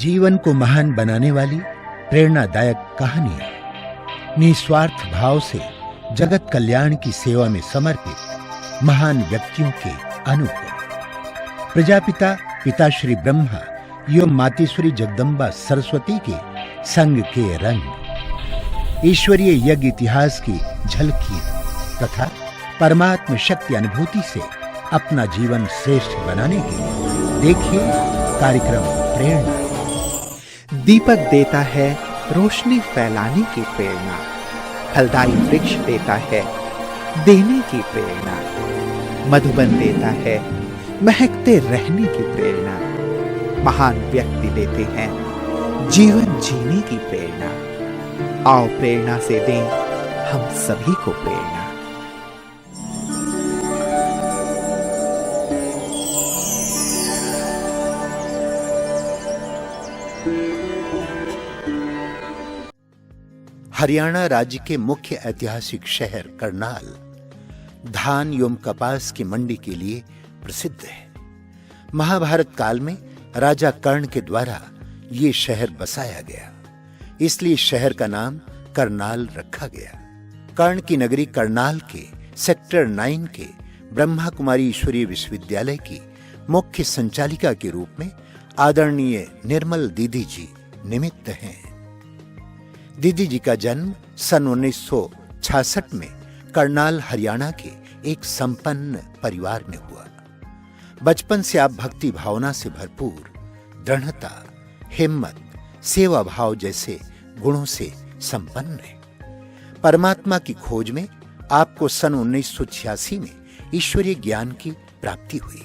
जीवन को महान बनाने वाली प्रेरणादायक कहानियां, निस्वार्थ भाव से जगत कल्याण की सेवा में समर्पित महान व्यक्तियों के अनुभव। प्रजापिता पिताश्री ब्रह्मा एवं मातेश्वरी जगदम्बा सरस्वती के संग के रंग, ईश्वरीय यज्ञ इतिहास की झलकियां तथा परमात्म शक्ति अनुभूति से अपना जीवन श्रेष्ठ बनाने के लिए देखिए कार्यक्रम प्रेरणा। दीपक देता है रोशनी फैलाने की प्रेरणा, फलदायी वृक्ष देता है देने की प्रेरणा, मधुबन देता है महकते रहने की प्रेरणा, महान व्यक्ति देते हैं जीवन जीने की प्रेरणा। आओ प्रेरणा से दें हम सभी को प्रेरणा। हरियाणा राज्य के मुख्य ऐतिहासिक शहर करनाल धान एवं कपास की मंडी के लिए प्रसिद्ध है। महाभारत काल में राजा कर्ण के द्वारा ये शहर बसाया गया, इसलिए शहर का नाम करनाल रखा गया। कर्ण की नगरी करनाल के सेक्टर 9 के ब्रह्मा कुमारी ईश्वरीय विश्वविद्यालय की मुख्य संचालिका के रूप में आदरणीय निर्मल दीदी जी निमित्त हैं। दीदी जी का जन्म सन 1966 में करनाल हरियाणा के एक संपन्न परिवार में हुआ। बचपन से आप भक्ति भावना से भरपूर, दृढ़ता, हिम्मत, सेवा भाव जैसे गुणों से संपन्न हैं। परमात्मा की खोज में आपको सन 1986 में ईश्वरीय ज्ञान की प्राप्ति हुई।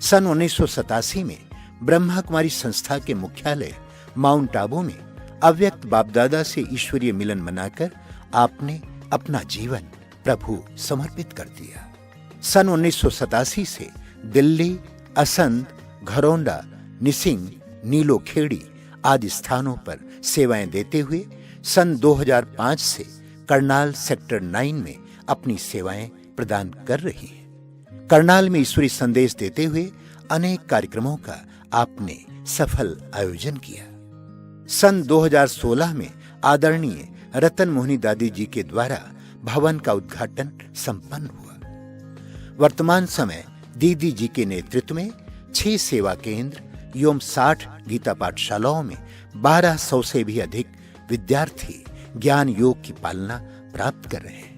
सन 1987 में ब्रह्मा कुमारी संस्था के मुख्यालय माउंट आबू में अव्यक्त बापदादा से ईश्वरीय मिलन मनाकर आपने अपना जीवन प्रभु समर्पित कर दिया। सन 1987 से दिल्ली, असंध, घरौंडा, निसिंग, नीलोखेड़ी आदि स्थानों पर सेवाएं देते हुए सन 2005 से करनाल सेक्टर 9 में अपनी सेवाएं प्रदान कर रही हैं। करनाल में ईश्वरी संदेश देते हुए अनेक कार्यक्रमों का आपने सफल आयोजन किया। सन 2016 में आदरणीय रतन मोहनी दादी जी के द्वारा भवन का उद्घाटन संपन्न हुआ। वर्तमान समय दीदी जी के नेतृत्व में 6 सेवा केंद्र एवं 60 गीता पाठशालाओं में 1200 से भी अधिक विद्यार्थी ज्ञान योग की पालना प्राप्त कर रहे हैं।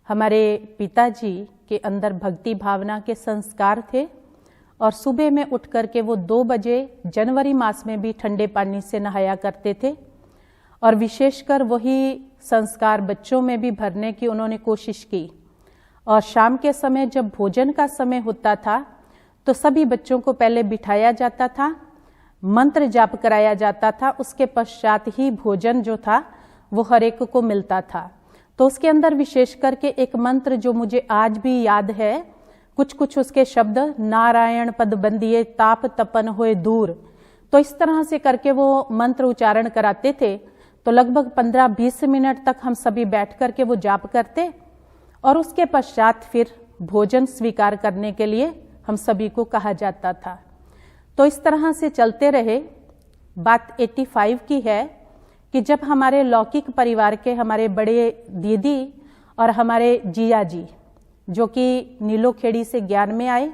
हमारे पिताजी के अंदर भक्ति भावना के संस्कार थे और सुबह में उठ करके वो 2 बजे जनवरी मास में भी ठंडे पानी से नहाया करते थे और विशेषकर वही संस्कार बच्चों में भी भरने की उन्होंने कोशिश की। और शाम के समय जब भोजन का समय होता था तो सभी बच्चों को पहले बिठाया जाता था, मंत्र जाप कराया जाता था, उसके पश्चात ही भोजन जो था वो हर एक को मिलता था। तो उसके अंदर विशेष करके एक मंत्र जो मुझे आज भी याद है, कुछ उसके शब्द, नारायण पद बंदिए ताप तपन होए दूर। तो इस तरह से करके वो मंत्र उच्चारण कराते थे। तो लगभग 15-20 मिनट तक हम सभी बैठ करके वो जाप करते और उसके पश्चात फिर भोजन स्वीकार करने के लिए हम सभी को कहा जाता था। तो इस तरह से चलते रहे। बात 85 की है कि जब हमारे लौकिक परिवार के हमारे बड़े दीदी और हमारे जिया जी जो कि नीलोखेड़ी से ज्ञान में आए,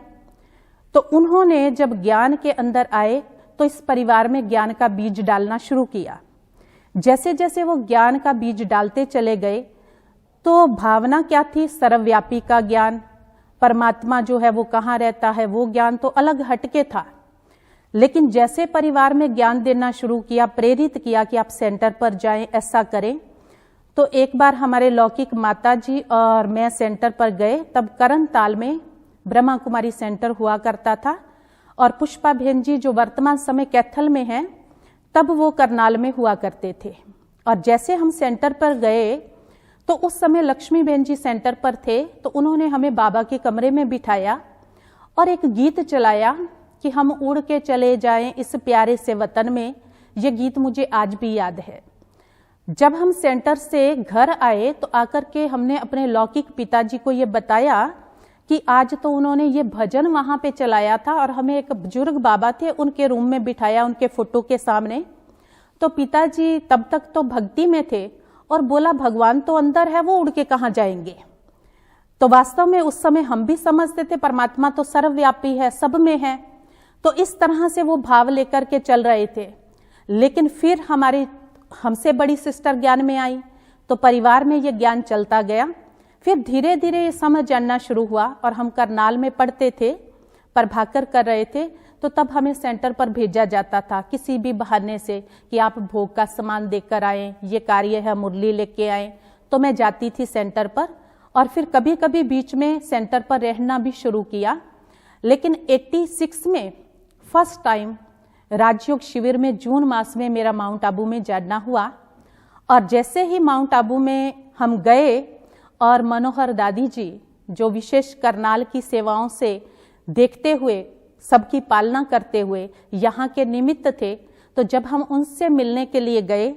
तो उन्होंने जब ज्ञान के अंदर आए तो इस परिवार में ज्ञान का बीज डालना शुरू किया। जैसे जैसे वो ज्ञान का बीज डालते चले गए तो भावना क्या थी, सर्वव्यापी का ज्ञान, परमात्मा जो है वो कहाँ रहता है वो ज्ञान तो अलग हटके था। लेकिन जैसे परिवार में ज्ञान देना शुरू किया, प्रेरित किया कि आप सेंटर पर जाएं, ऐसा करें, तो एक बार हमारे लौकिक माता जी और मैं सेंटर पर गए। तब करण ताल में ब्रह्मा कुमारी सेंटर हुआ करता था और पुष्पा बहन जी जो वर्तमान समय कैथल में हैं, तब वो करनाल में हुआ करते थे। और जैसे हम सेंटर पर गए तो उस समय लक्ष्मी बहन जी सेंटर पर थे, तो उन्होंने हमें बाबा के कमरे में बिठाया और एक गीत चलाया कि हम उड़ के चले जाएं इस प्यारे से वतन में, ये गीत मुझे आज भी याद है। जब हम सेंटर से घर आए तो आकर के हमने अपने लौकिक पिताजी को ये बताया कि आज तो उन्होंने ये भजन वहां पे चलाया था और हमें एक बुजुर्ग बाबा थे उनके रूम में बिठाया उनके फोटो के सामने। तो पिताजी तब तक तो भक्ति में थे और बोला भगवान तो अंदर है, वो उड़ के कहाँ जाएंगे। तो वास्तव में उस समय हम भी समझते थे परमात्मा तो सर्वव्यापी है, सब में है। तो इस तरह से वो भाव लेकर के चल रहे थे। लेकिन फिर हमसे बड़ी सिस्टर ज्ञान में आई तो परिवार में ये ज्ञान चलता गया। फिर धीरे धीरे ये समझ जानना शुरू हुआ और हम करनाल में पढ़ते थे, प्रभाकर कर रहे थे, तो तब हमें सेंटर पर भेजा जाता था किसी भी बहाने से कि आप भोग का सामान देकर आए, ये कार्य है, मुरली लेके आए। तो मैं जाती थी सेंटर पर और फिर कभी कभी बीच में सेंटर पर रहना भी शुरू किया। लेकिन 86 में फर्स्ट टाइम राजयोग शिविर में जून मास में मेरा माउंट आबू में जाना हुआ। और जैसे ही माउंट आबू में हम गए और मनोहर दादी जी जो विशेष करनाल की सेवाओं से देखते हुए, सबकी पालना करते हुए यहाँ के निमित्त थे, तो जब हम उनसे मिलने के लिए गए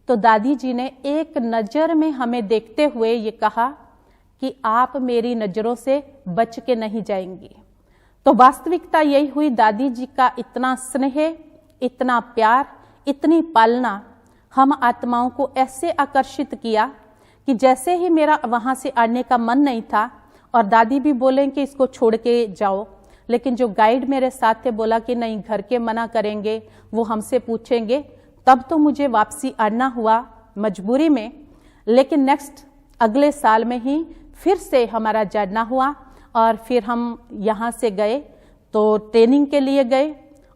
तो दादी जी ने एक नज़र में हमें देखते हुए ये कहा कि आप मेरी नज़रों से बच के नहीं जाएंगी। तो वास्तविकता यही हुई, दादी जी का इतना स्नेह, इतना प्यार, इतनी पालना हम आत्माओं को ऐसे आकर्षित किया कि जैसे ही मेरा वहाँ से आने का मन नहीं था और दादी भी बोले कि इसको छोड़ के जाओ, लेकिन जो गाइड मेरे साथ थे बोला कि नहीं, घर के मना करेंगे, वो हमसे पूछेंगे, तब तो मुझे वापसी आना हुआ मजबूरी में। लेकिन नेक्स्ट अगले साल में ही फिर से हमारा जाना हुआ और फिर हम यहाँ से गए तो ट्रेनिंग के लिए गए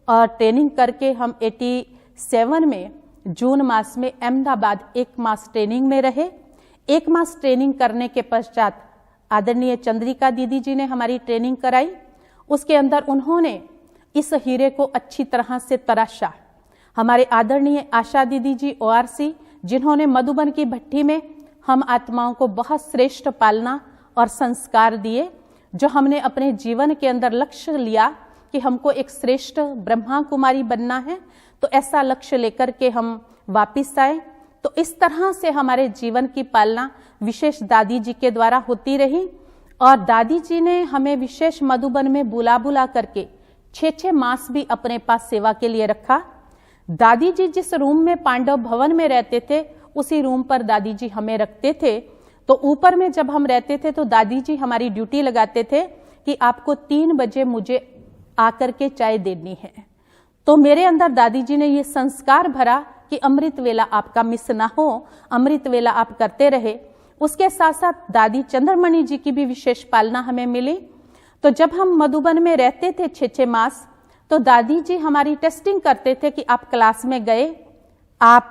और ट्रेनिंग करके हम 87 में जून मास में अहमदाबाद 1 मास ट्रेनिंग में रहे। 1 मास ट्रेनिंग करने के पश्चात आदरणीय चंद्रिका दीदी जी ने हमारी ट्रेनिंग कराई। उसके अंदर उन्होंने इस हीरे को अच्छी तरह से तराशा। हमारे आदरणीय आशा दीदी जी ORC, जिन्होंने मधुबन की भट्टी में हम आत्माओं को बहुत श्रेष्ठ पालना और संस्कार दिए, जो हमने अपने जीवन के अंदर लक्ष्य लिया कि हमको एक श्रेष्ठ ब्रह्मा कुमारी बनना है, तो ऐसा लक्ष्य लेकर के हम वापिस आए। तो इस तरह से हमारे जीवन की पालना विशेष दादी जी के द्वारा होती रही और दादी जी ने हमें विशेष मधुबन में बुला करके 6 मास भी अपने पास सेवा के लिए रखा। दादी जी जिस रूम में पांडव भवन में रहते थे उसी रूम पर दादी जी हमें रखते थे। तो ऊपर में जब हम रहते थे तो दादी जी हमारी ड्यूटी लगाते थे कि आपको 3 बजे मुझे आकर के चाय देनी है। तो मेरे अंदर दादी जी ने ये संस्कार भरा कि अमृत वेला आपका मिस ना हो, अमृत वेला आप करते रहे। उसके साथ साथ दादी चंद्रमणि जी की भी विशेष पालना हमें मिली। तो जब हम मधुबन में रहते थे 6 मास, तो दादी जी हमारी टेस्टिंग करते थे कि आप क्लास में गए, आप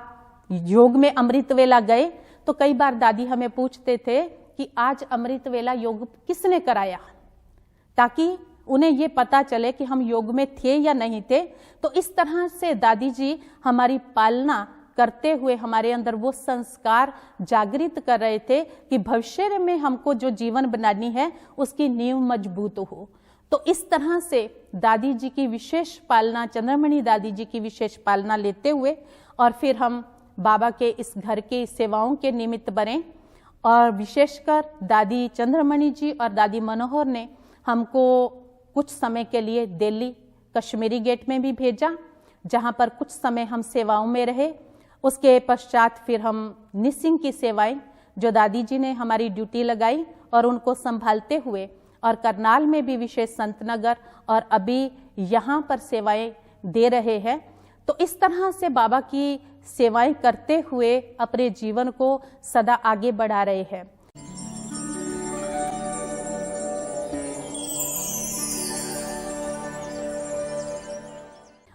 योग में अमृत वेला गए। तो कई बार दादी हमें पूछते थे कि आज अमृत वेला योग किसने कराया, ताकि उन्हें ये पता चले कि हम योग में थे या नहीं थे। तो इस तरह से दादी जी हमारी पालना करते हुए हमारे अंदर वो संस्कार जागृत कर रहे थे कि भविष्य में हमको जो जीवन बनानी है उसकी नींव मजबूत हो। तो इस तरह से दादी जी की विशेष पालना, चंद्रमणि दादी जी की विशेष पालना लेते हुए और फिर हम बाबा के इस घर की सेवाओं के निमित्त बने। और विशेषकर दादी चंद्रमणि जी और दादी मनोहर ने हमको कुछ समय के लिए दिल्ली कश्मीरी गेट में भी भेजा, जहां पर कुछ समय हम सेवाओं में रहे। उसके पश्चात फिर हम निसिंग की सेवाएं जो दादी जी ने हमारी ड्यूटी लगाई और उनको संभालते हुए, और करनाल में भी विशेष संतनगर और अभी यहाँ पर सेवाएं दे रहे हैं। तो इस तरह से बाबा की सेवाएं करते हुए अपने जीवन को सदा आगे बढ़ा रहे हैं।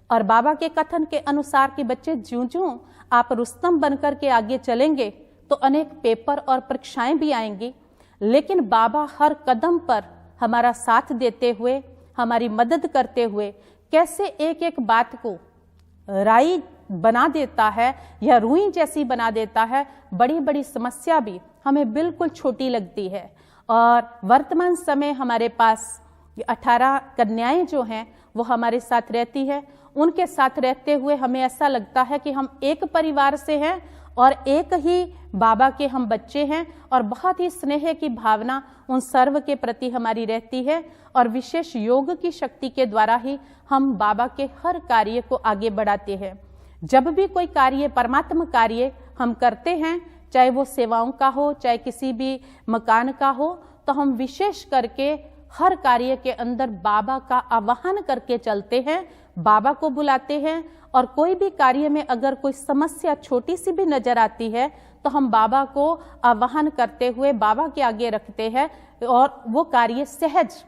और बाबा के कथन के अनुसार कि बच्चे ज्यों-ज्यों आप रुस्तम बनकर के आगे चलेंगे तो अनेक पेपर और परीक्षाएं भी आएंगी, लेकिन बाबा हर कदम पर हमारा साथ देते हुए, हमारी मदद करते हुए कैसे एक एक बात को राई बना देता है या रुई जैसी बना देता है। बड़ी बड़ी समस्या भी हमें बिल्कुल छोटी लगती है। और वर्तमान समय हमारे पास 18 कन्याएं जो हैं वो हमारे साथ रहती है। उनके साथ रहते हुए हमें ऐसा लगता है कि हम एक परिवार से हैं और एक ही बाबा के हम बच्चे हैं, और बहुत ही स्नेह की भावना उन सर्व के प्रति हमारी रहती है। और विशेष योग की शक्ति के द्वारा ही हम बाबा के हर कार्य को आगे बढ़ाते हैं। जब भी कोई कार्य, परमात्मा कार्य हम करते हैं, चाहे वो सेवाओं का हो, चाहे किसी भी मकान का हो, तो हम विशेष करके हर कार्य के अंदर बाबा का आवाहन करके चलते हैं, बाबा को बुलाते हैं। और कोई भी कार्य में अगर कोई समस्या छोटी सी भी नजर आती है तो हम बाबा को आवाहन करते हुए बाबा के आगे रखते हैं, और वो कार्य सहज,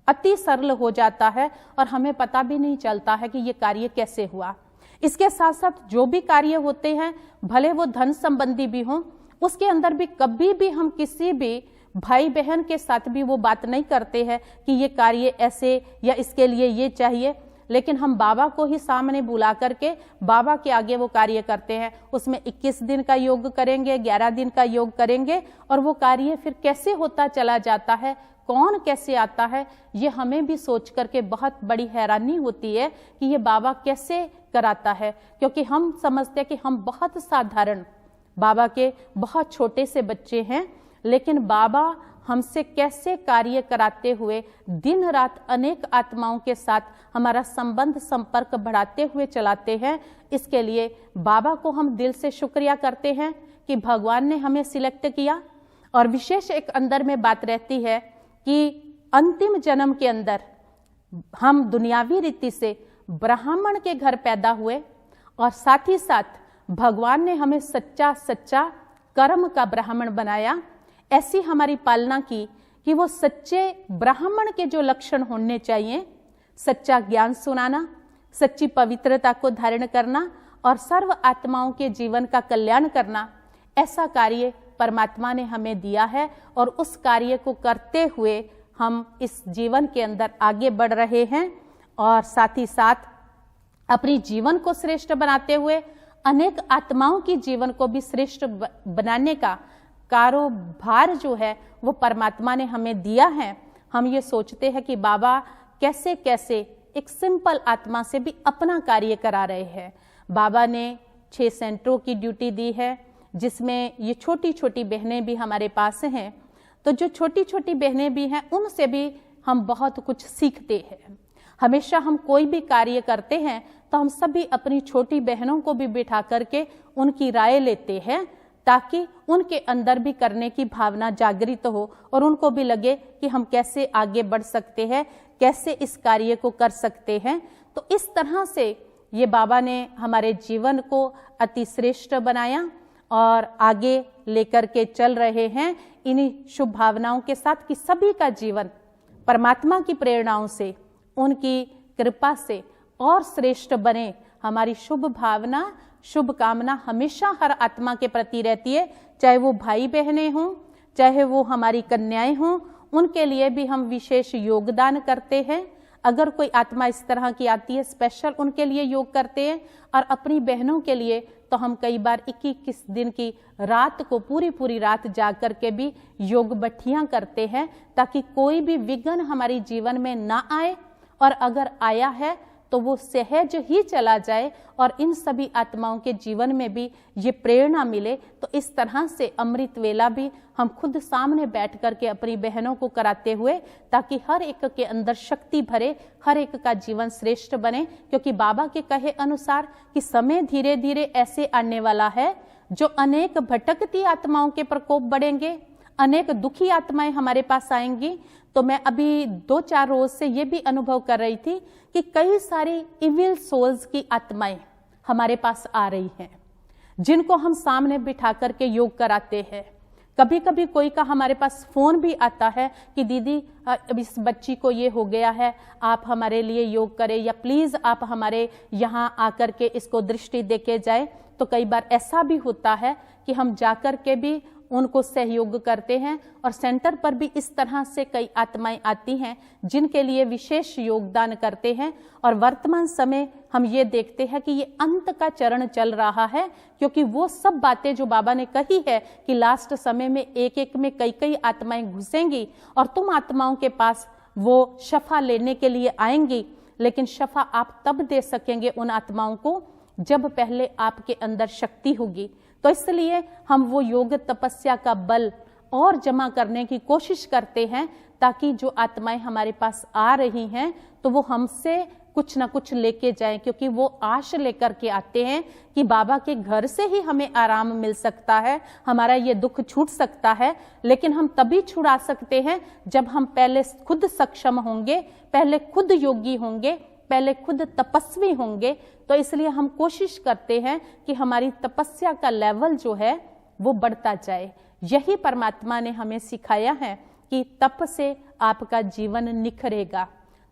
अति सरल हो जाता है और हमें पता भी नहीं चलता है कि ये कार्य कैसे हुआ। इसके साथ साथ जो भी कार्य होते हैं, भले वो धन संबंधी भी हों, उसके अंदर भी कभी भी हम किसी भी भाई बहन के साथ भी वो बात नहीं करते हैं कि ये कार्य ऐसे या इसके लिए ये चाहिए, लेकिन हम बाबा को ही सामने बुला करके बाबा के आगे वो कार्य करते हैं। उसमें 21 दिन का योग करेंगे, 11 दिन का योग करेंगे, और वो कार्य फिर कैसे होता चला जाता है, कौन कैसे आता है, ये हमें भी सोच करके बहुत बड़ी हैरानी होती है कि ये बाबा कैसे कराता है। क्योंकि हम समझते हैं कि हम बहुत साधारण, बाबा के बहुत छोटे से बच्चे हैं, लेकिन बाबा हमसे कैसे कार्य कराते हुए दिन रात अनेक आत्माओं के साथ हमारा संबंध, संपर्क बढ़ाते हुए चलाते हैं। इसके लिए बाबा को हम दिल से शुक्रिया करते हैं कि भगवान ने हमें सिलेक्ट किया। और विशेष एक अंदर में बात रहती है कि अंतिम जन्म के अंदर हम दुनियावी रीति से ब्राह्मण के घर पैदा हुए, और साथ ही साथ भगवान ने हमें सच्चा कर्म का ब्राह्मण बनाया। ऐसी हमारी पालना की कि वो सच्चे ब्राह्मण के जो लक्षण होने चाहिए, सच्चा ज्ञान सुनाना, सच्ची पवित्रता को धारण करना और सर्व आत्माओं के जीवन का कल्याण करना, ऐसा कार्य परमात्मा ने हमें दिया है। और उस कार्य को करते हुए हम इस जीवन के अंदर आगे बढ़ रहे हैं, और साथ ही साथ अपनी जीवन को श्रेष्ठ बनाते हुए अनेक आत्माओं की जीवन को भी श्रेष्ठ बनाने का कारोबार जो है वो परमात्मा ने हमें दिया है। हम ये सोचते हैं कि बाबा कैसे कैसे एक सिंपल आत्मा से भी अपना कार्य करा रहे हैं। बाबा ने 6 सेंटरों की ड्यूटी दी है, जिसमें ये छोटी छोटी बहनें भी हमारे पास हैं। तो जो छोटी छोटी बहनें भी हैं, उनसे भी हम बहुत कुछ सीखते हैं। हमेशा हम कोई भी कार्य करते हैं तो हम सभी अपनी छोटी बहनों को भी बिठा करके उनकी राय लेते हैं, ताकि उनके अंदर भी करने की भावना जागृत हो और उनको भी लगे कि हम कैसे आगे बढ़ सकते हैं, कैसे इस कार्य को कर सकते हैं। तो इस तरह से ये बाबा ने हमारे जीवन को अति श्रेष्ठ बनाया और आगे लेकर के चल रहे हैं इन्हीं शुभ भावनाओं के साथ कि सभी का जीवन परमात्मा की प्रेरणाओं से, उनकी कृपा से और श्रेष्ठ बने। हमारी शुभ भावना, शुभ कामना हमेशा हर आत्मा के प्रति रहती है, चाहे वो भाई बहनें हों, चाहे वो हमारी कन्याएं हों, उनके लिए भी हम विशेष योगदान करते हैं। अगर कोई आत्मा इस तरह की आती है, स्पेशल उनके लिए योग करते हैं। और अपनी बहनों के लिए तो हम कई बार 21 दिन की रात को पूरी रात जाग करके भी योग बठियां करते हैं, ताकि कोई भी विघ्न हमारी जीवन में ना आए, और अगर आया है तो वो सहज ही चला जाए और इन सभी आत्माओं के जीवन में भी ये प्रेरणा मिले। तो इस तरह से अमृत वेला भी हम खुद सामने बैठ करके अपनी बहनों को कराते हुए, ताकि हर एक के अंदर शक्ति भरे, हर एक का जीवन श्रेष्ठ बने। क्योंकि बाबा के कहे अनुसार कि समय धीरे धीरे ऐसे आने वाला है जो अनेक भटकती आत्माओं के प्रकोप बढ़ेंगे, अनेक दुखी आत्माएं हमारे पास आएंगी। तो मैं अभी 2-4 रोज से ये भी अनुभव कर रही थी कि कई सारी इविल सोल्स की आत्माएं हमारे पास आ रही हैं, जिनको हम सामने बिठा करके योग कराते हैं। कभी कभी कोई का हमारे पास फोन भी आता है कि दीदी अब इस बच्ची को ये हो गया है, आप हमारे लिए योग करें, या प्लीज आप हमारे यहाँ आकर के इसको दृष्टि देके जाए। तो कई बार ऐसा भी होता है कि हम जाकर के भी उनको सहयोग करते हैं। और सेंटर पर भी इस तरह से कई आत्माएं आती हैं जिनके लिए विशेष योगदान करते हैं। और वर्तमान समय हम ये देखते हैं कि ये अंत का चरण चल रहा है, क्योंकि वो सब बातें जो बाबा ने कही है कि लास्ट समय में एक एक में कई आत्माएं घुसेंगी और तुम आत्माओं के पास वो शफा लेने के लिए आएंगी, लेकिन शफा आप तब दे सकेंगे उन आत्माओं को जब पहले आपके अंदर शक्ति होगी। तो इसलिए हम वो योग तपस्या का बल और जमा करने की कोशिश करते हैं, ताकि जो आत्माएं हमारे पास आ रही हैं तो वो हमसे कुछ ना कुछ लेके जाएं, क्योंकि वो आश लेकर के आते हैं कि बाबा के घर से ही हमें आराम मिल सकता है, हमारा ये दुख छूट सकता है। लेकिन हम तभी छुड़ा सकते हैं जब हम पहले खुद सक्षम होंगे, पहले खुद योगी होंगे, पहले खुद तपस्वी होंगे। तो इसलिए हम कोशिश करते हैं कि हमारी तपस्या का लेवल जो है वो बढ़ता जाए। यही परमात्मा ने हमें सिखाया है कि तप से आपका जीवन निखरेगा।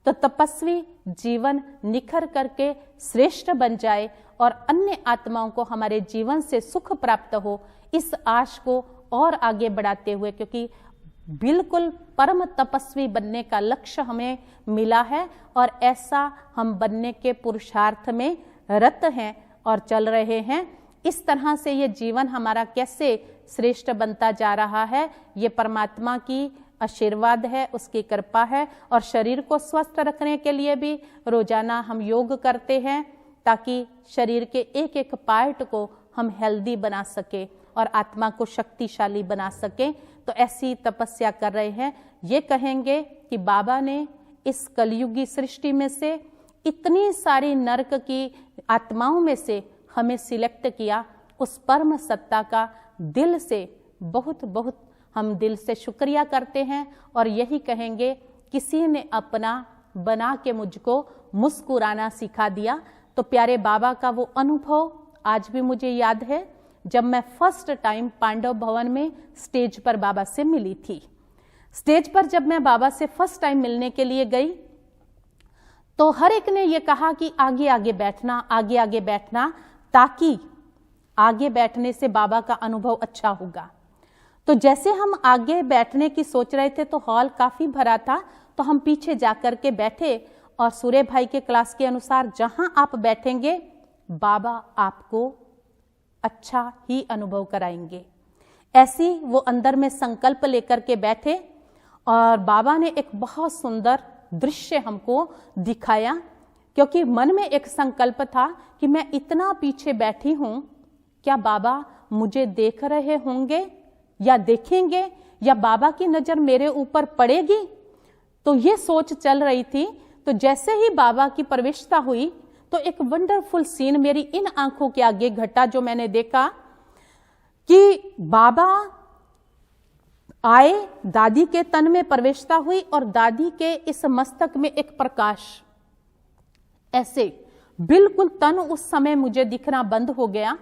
तो तपस्वी जीवन निखर करके श्रेष्ठ बन जाए और अन्य आत्माओं को हमारे जीवन से सुख प्राप्त हो, इस आश को और आगे बढ़ाते हुए, क्योंकि बिल्कुल परम तपस्वी बनने का लक्ष्य हमें मिला है और ऐसा हम बनने के पुरुषार्थ में रत हैं और चल रहे हैं। इस तरह से ये जीवन हमारा कैसे श्रेष्ठ बनता जा रहा है, ये परमात्मा की आशीर्वाद है, उसकी कृपा है। और शरीर को स्वस्थ रखने के लिए भी रोजाना हम योग करते हैं, ताकि शरीर के एक एक पार्ट को हम हेल्दी बना सके और आत्मा को शक्तिशाली बना सके। तो ऐसी तपस्या कर रहे हैं। ये कहेंगे कि बाबा ने इस कलयुगी सृष्टि में से इतनी सारी नरक की आत्माओं में से हमें सिलेक्ट किया, उस परम सत्ता का दिल से बहुत बहुत हम दिल से शुक्रिया करते हैं। और यही कहेंगे, किसी ने अपना बना के मुझको मुस्कुराना सिखा दिया। तो प्यारे बाबा का वो अनुभव आज भी मुझे याद है, जब मैं फर्स्ट टाइम पांडव भवन में स्टेज पर बाबा से मिली थी। स्टेज पर जब मैं बाबा से फर्स्ट टाइम मिलने के लिए गई तो हर एक ने ये कहा कि आगे आगे बैठना, आगे आगे बैठना, ताकि आगे बैठने से बाबा का अनुभव अच्छा होगा। तो जैसे हम आगे बैठने की सोच रहे थे तो हॉल काफी भरा था, तो हम पीछे जाकर के बैठे और सूर्य भाई के क्लास के अनुसार जहां आप बैठेंगे बाबा आपको अच्छा ही अनुभव कराएंगे। ऐसी वो अंदर में संकल्प लेकर के बैठे और बाबा ने एक बहुत सुंदर दृश्य हमको दिखाया, क्योंकि मन में एक संकल्प था कि मैं इतना पीछे बैठी हूं, क्या बाबा मुझे देख रहे होंगे या देखेंगे, या बाबा की नजर मेरे ऊपर पड़ेगी। तो ये सोच चल रही थी। तो जैसे ही बाबा की प्रविष्टता हुई तो एक वंडरफुल सीन मेरी इन आंखों के आगे घटा, जो मैंने देखा कि बाबा आए, दादी के तन में प्रविष्टता हुई और दादी के इस मस्तक में एक प्रकाश, ऐसे बिल्कुल तन उस समय मुझे दिखना बंद हो गया।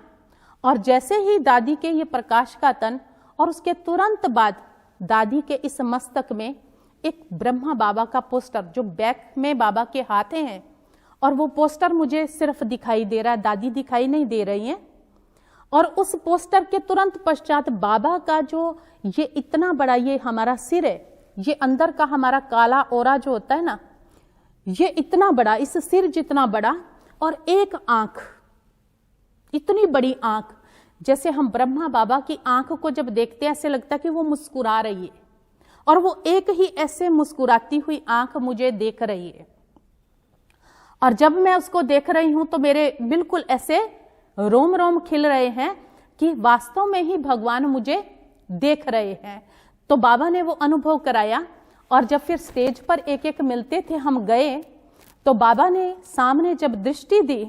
और जैसे ही दादी के ये प्रकाश का तन और उसके तुरंत बाद दादी के इस मस्तक में एक ब्रह्मा बाबा का पोस्टर, जो बैक में बाबा के हाथ हैं, और वो पोस्टर मुझे सिर्फ दिखाई दे रहा है, दादी दिखाई नहीं दे रही हैं। और उस पोस्टर के तुरंत पश्चात बाबा का जो ये इतना बड़ा ये हमारा सिर है, ये अंदर का हमारा काला ओरा जो होता है ना, ये इतना बड़ा, इस सिर जितना बड़ा, और एक आंख, इतनी बड़ी आंख, जैसे हम ब्रह्मा बाबा की आंख को जब देखते हैं ऐसे लगता है कि वो मुस्कुरा रही है, और वो एक ही ऐसे मुस्कुराती हुई आंख मुझे देख रही है। और जब मैं उसको देख रही हूं तो मेरे बिल्कुल ऐसे रोम रोम खिल रहे हैं कि वास्तव में ही भगवान मुझे देख रहे हैं। तो बाबा ने वो अनुभव कराया। और जब फिर स्टेज पर एक एक मिलते थे हम गए, तो बाबा ने सामने जब दृष्टि दी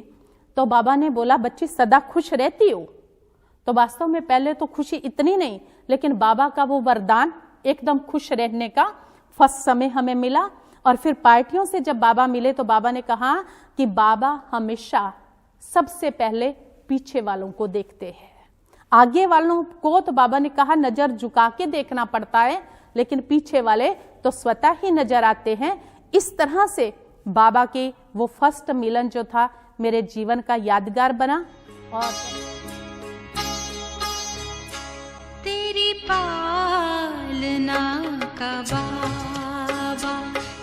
तो बाबा ने बोला, बच्ची सदा खुश रहती हो। तो वास्तव में पहले तो खुशी इतनी नहीं, लेकिन बाबा का वो वरदान एकदम खुश रहने का फर्स्ट समय हमें मिला। और फिर पार्टियों से जब बाबा मिले तो बाबा ने कहा कि बाबा हमेशा सबसे पहले पीछे वालों को देखते हैं, आगे वालों को तो बाबा ने कहा नजर झुका के देखना पड़ता है, लेकिन पीछे वाले तो स्वतः ही नजर आते हैं। इस तरह से बाबा की वो फर्स्ट मिलन जो था मेरे जीवन का यादगार बना। और तेरी पालना का बाबा,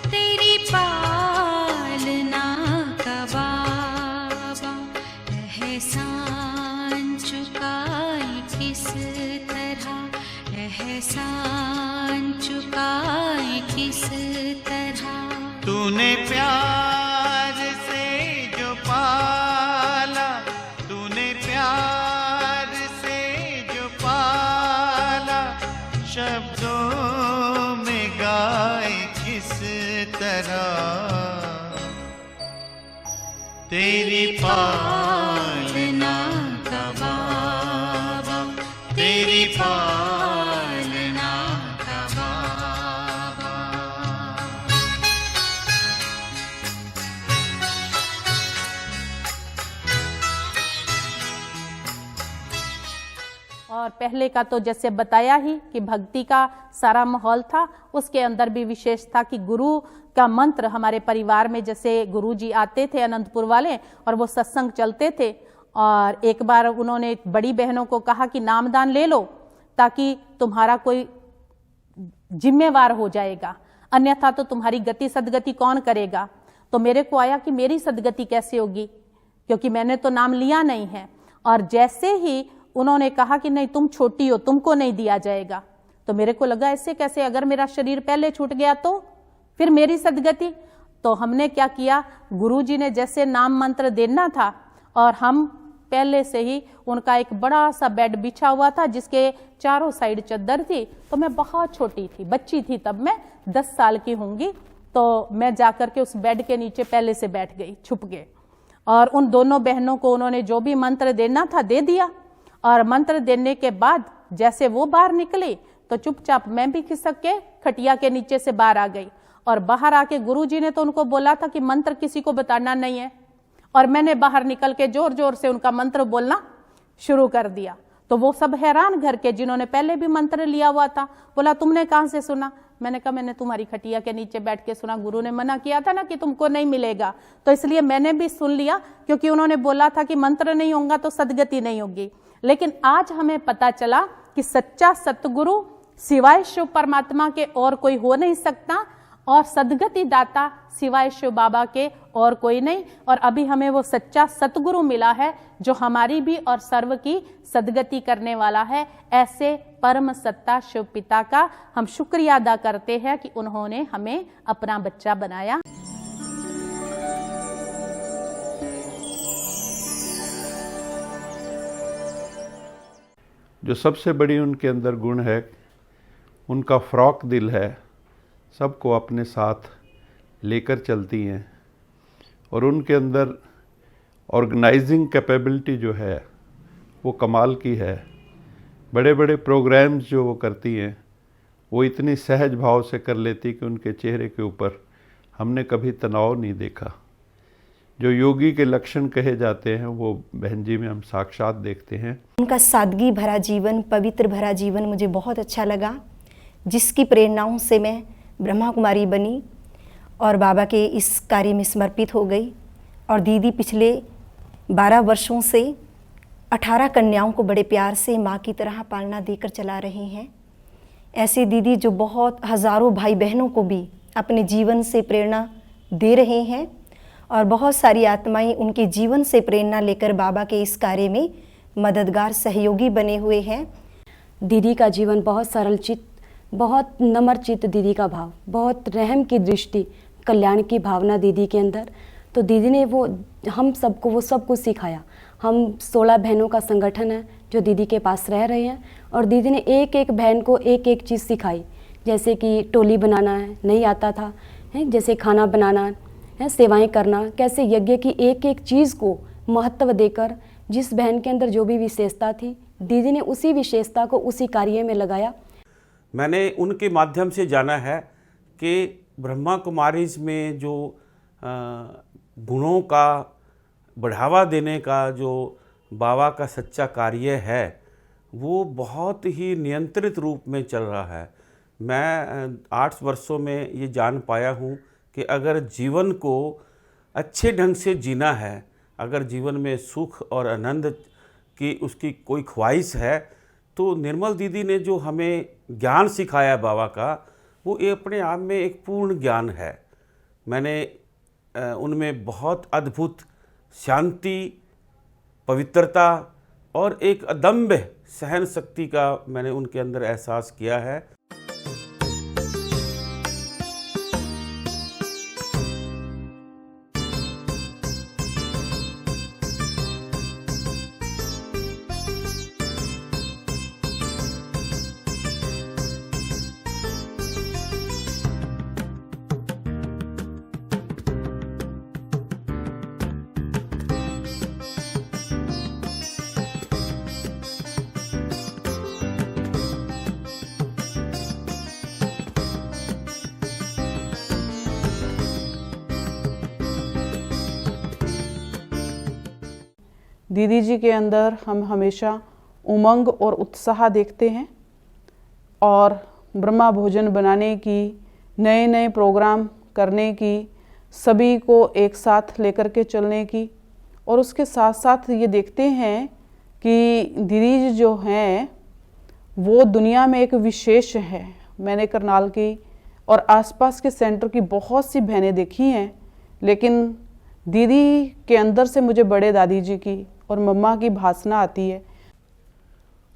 तेरी पालना का बाबा, एहसान चुकाए किस तरह, एहसान चुकाए किस तरह। तूने प्यार तरह तेरी पालना का बाबा, तेरी पालना का बाबा। और पहले का तो जैसे बताया ही कि भक्ति का सारा माहौल था, उसके अंदर भी विशेष था कि गुरु का मंत्र हमारे परिवार में, जैसे गुरु जी आते थे अनंतपुर वाले और वो सत्संग चलते थे, और एक बार उन्होंने बड़ी बहनों को कहा कि नामदान ले लो ताकि तुम्हारा कोई जिम्मेवार हो जाएगा, अन्यथा तो तुम्हारी गति सदगति कौन करेगा। तो मेरे को आया कि मेरी सदगति कैसे होगी, क्योंकि मैंने तो नाम लिया नहीं है। और जैसे ही उन्होंने कहा कि नहीं तुम छोटी हो, तुमको नहीं दिया जाएगा, तो मेरे को लगा ऐसे कैसे, अगर मेरा शरीर पहले छूट गया तो फिर मेरी सदगति। तो हमने क्या किया, गुरुजी ने जैसे नाम मंत्र देना था और हम पहले से ही उनका एक बड़ा सा बेड बिछा हुआ था जिसके चारों साइड चद्दर थी। तो मैं बहुत छोटी थी, बच्ची थी तब, मैं 10 साल की होंगी। तो मैं जाकर के उस बेड के नीचे पहले से बैठ गई, छुप गए, और उन दोनों बहनों को उन्होंने जो भी मंत्र देना था दे दिया। और मंत्र देने के बाद जैसे वो बाहर निकली तो चुपचाप मैं भी खिसक के खटिया के नीचे से बाहर आ गई। और बाहर आके गुरुजी ने तो उनको बोला था कि मंत्र किसी को बताना नहीं है, और मैंने बाहर निकल के जोर जोर से उनका मंत्र बोलना शुरू कर दिया। तो वो सब हैरान घर के, जिन्होंने पहले भी मंत्र लिया हुआ था, बोला तुमने कहां से सुना। मैंने कहा मैंने तुम्हारी खटिया के नीचे बैठ के सुना, गुरु ने मना किया था ना कि तुमको नहीं मिलेगा, तो इसलिए मैंने भी सुन लिया, क्योंकि उन्होंने बोला था कि मंत्र नहीं होगा तो सदगति नहीं होगी। लेकिन आज हमें पता चला कि सच्चा सतगुरु सिवाय शिव परमात्मा के और कोई हो नहीं सकता, और सदगति दाता सिवाय शिव बाबा के और कोई नहीं। और अभी हमें वो सच्चा सतगुरु मिला है जो हमारी भी और सर्व की सदगति करने वाला है। ऐसे परम सत्ता शिव पिता का हम शुक्रिया अदा करते हैं कि उन्होंने हमें अपना बच्चा बनाया। जो सबसे बड़ी उनके अंदर गुण है, उनका फ्रॉक दिल है, सबको अपने साथ लेकर चलती हैं, और उनके अंदर ऑर्गेनाइजिंग कैपेबिलिटी जो है वो कमाल की है। बड़े बड़े प्रोग्राम्स जो वो करती हैं वो इतनी सहज भाव से कर लेती कि उनके चेहरे के ऊपर हमने कभी तनाव नहीं देखा। जो योगी के लक्षण कहे जाते हैं वो बहन जी में हम साक्षात देखते हैं। उनका सादगी भरा जीवन, पवित्र भरा जीवन मुझे बहुत अच्छा लगा, जिसकी प्रेरणाओं से मैं ब्रह्मा कुमारी बनी और बाबा के इस कार्य में समर्पित हो गई। और दीदी पिछले 12 वर्षों से 18 कन्याओं को बड़े प्यार से माँ की तरह पालना देकर चला रही हैं। ऐसे दीदी जो बहुत हज़ारों भाई बहनों को भी अपने जीवन से प्रेरणा दे रहे हैं, और बहुत सारी आत्माएं उनके जीवन से प्रेरणा लेकर बाबा के इस कार्य में मददगार सहयोगी बने हुए हैं। दीदी का जीवन बहुत सरल चित्त, बहुत नम्र चित्त दीदी का भाव, बहुत रहम की दृष्टि, कल्याण की भावना दीदी के अंदर। तो दीदी ने वो हम सबको वो सब कुछ सिखाया। हम 16 बहनों का संगठन है जो दीदी के पास रह रहे हैं, और दीदी ने एक एक बहन को एक एक चीज़ सिखाई, जैसे कि टोली बनाना है नहीं आता था, है जैसे खाना बनाना है, सेवाएं करना, कैसे यज्ञ की एक एक चीज़ को महत्व देकर जिस बहन के अंदर जो भी विशेषता थी दीदी ने उसी विशेषता को उसी कार्य में लगाया। मैंने उनके माध्यम से जाना है कि ब्रह्मा कुमारीज में जो गुणों का बढ़ावा देने का जो बाबा का सच्चा कार्य है वो बहुत ही नियंत्रित रूप में चल रहा है। मैं 8 वर्षों में ये जान पाया हूँ कि अगर जीवन को अच्छे ढंग से जीना है, अगर जीवन में सुख और आनंद की उसकी कोई ख्वाहिश है, तो निर्मल दीदी ने जो हमें ज्ञान सिखाया बाबा का, वो ये अपने आप में एक पूर्ण ज्ञान है। मैंने उनमें बहुत अद्भुत शांति, पवित्रता और एक अदम्य सहन शक्ति का मैंने उनके अंदर एहसास किया है। दीदी जी के अंदर हम हमेशा उमंग और उत्साह देखते हैं और ब्रह्मा भोजन बनाने की, नए नए प्रोग्राम करने की, सभी को एक साथ लेकर के चलने की, और उसके साथ साथ ये देखते हैं कि दीदी जी जो हैं वो दुनिया में एक विशेष है। मैंने करनाल की और आसपास के सेंटर की बहुत सी बहनें देखी हैं, लेकिन दीदी के अंदर से मुझे बड़े दादी जी की और मम्मा की भासना आती है।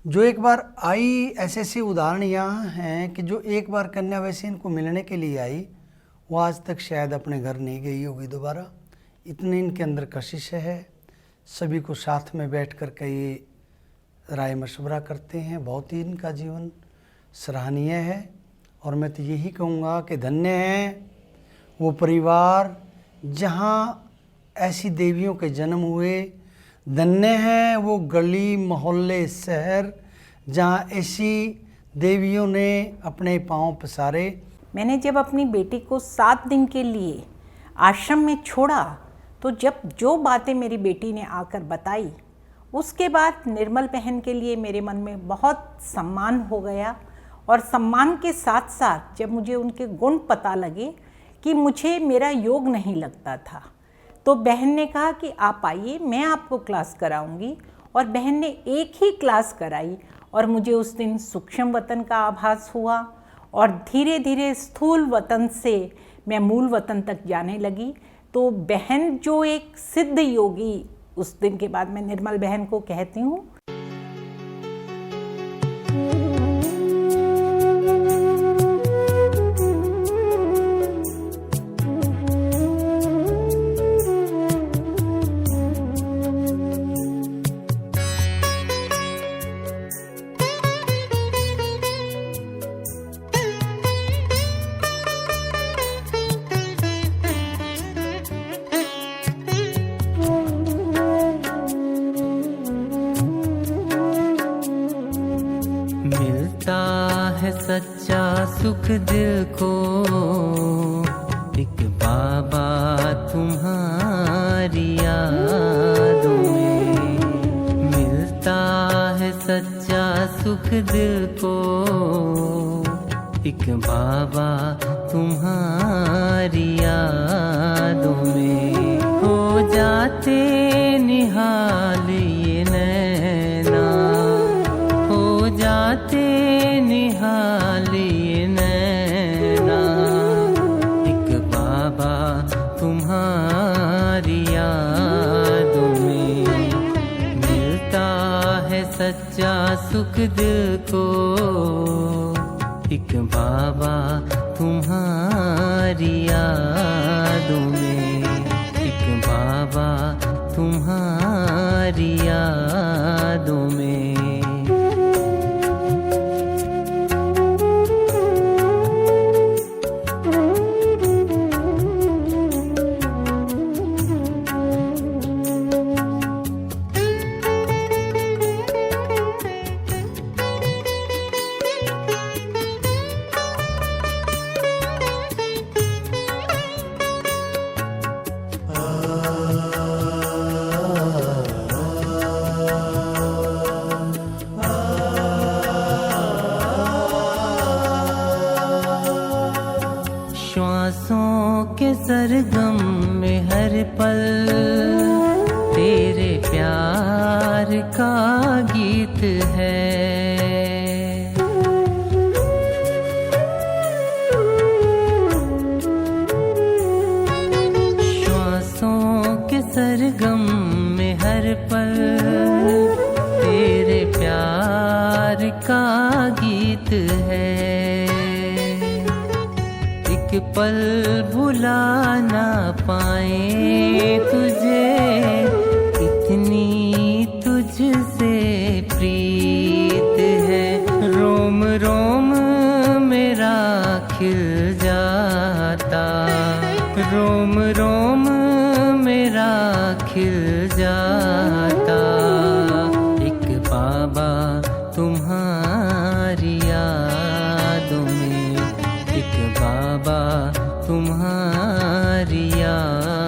जो एक बार आई, ऐसे उदाहरण यहाँ हैं कि जो एक बार कन्या वैसे इनको मिलने के लिए आई, वो आज तक शायद अपने घर नहीं गई होगी दोबारा। इतने इनके अंदर कशिश है। सभी को साथ में बैठ कर कई राय मशवरा करते हैं। बहुत ही इनका जीवन सराहनीय है और मैं तो यही कहूँगा कि धन्य है वो परिवार जहाँ ऐसी देवियों के जन्म हुए। धन्य है वो गली मोहल्ले शहर जहाँ ऐसी देवियों ने अपने पांव पसारे। मैंने जब अपनी बेटी को 7 दिन के लिए आश्रम में छोड़ा तो जब जो बातें मेरी बेटी ने आकर बताई, उसके बाद निर्मल बहन के लिए मेरे मन में बहुत सम्मान हो गया। और सम्मान के साथ साथ जब मुझे उनके गुण पता लगे कि मुझे मेरा योग नहीं लगता था, तो बहन ने कहा कि आप आइए, मैं आपको क्लास कराऊंगी। और बहन ने एक ही क्लास कराई और मुझे उस दिन सूक्ष्म वतन का आभास हुआ और धीरे धीरे स्थूल वतन से मैं मूल वतन तक जाने लगी। तो बहन जो एक सिद्ध योगी, उस दिन के बाद मैं निर्मल बहन को कहती हूँ। सच्चा सुख दिल को एक बाबा तुम्हारी यादों में। मिलता है सच्चा सुख दिल को एक बाबा तुम्हारी यादों में। हो जाते निहाल ये नैना, हो जाते निहाल ये नैना, एक बाबा तुम्हारी यादों में। मिलता है सच्चा सुख दिल को एक बाबा तुम्हारी यादों में, एक बाबा तुम्हारी यादों में। श्वासों के सरगम में हर पल तेरे प्यार का गीत है। श्वासों के सरगम में हर पल तेरे प्यार का गीत है। एक पल भुला ना पाए तुझे, इतनी तुझसे प्रीत है। रोम रोम मेरा खिल जाता, रोम रोम मेरा खिल जाता। एक बाबा तुम्हारी यादों में, एक बाबा तुम्हारी याद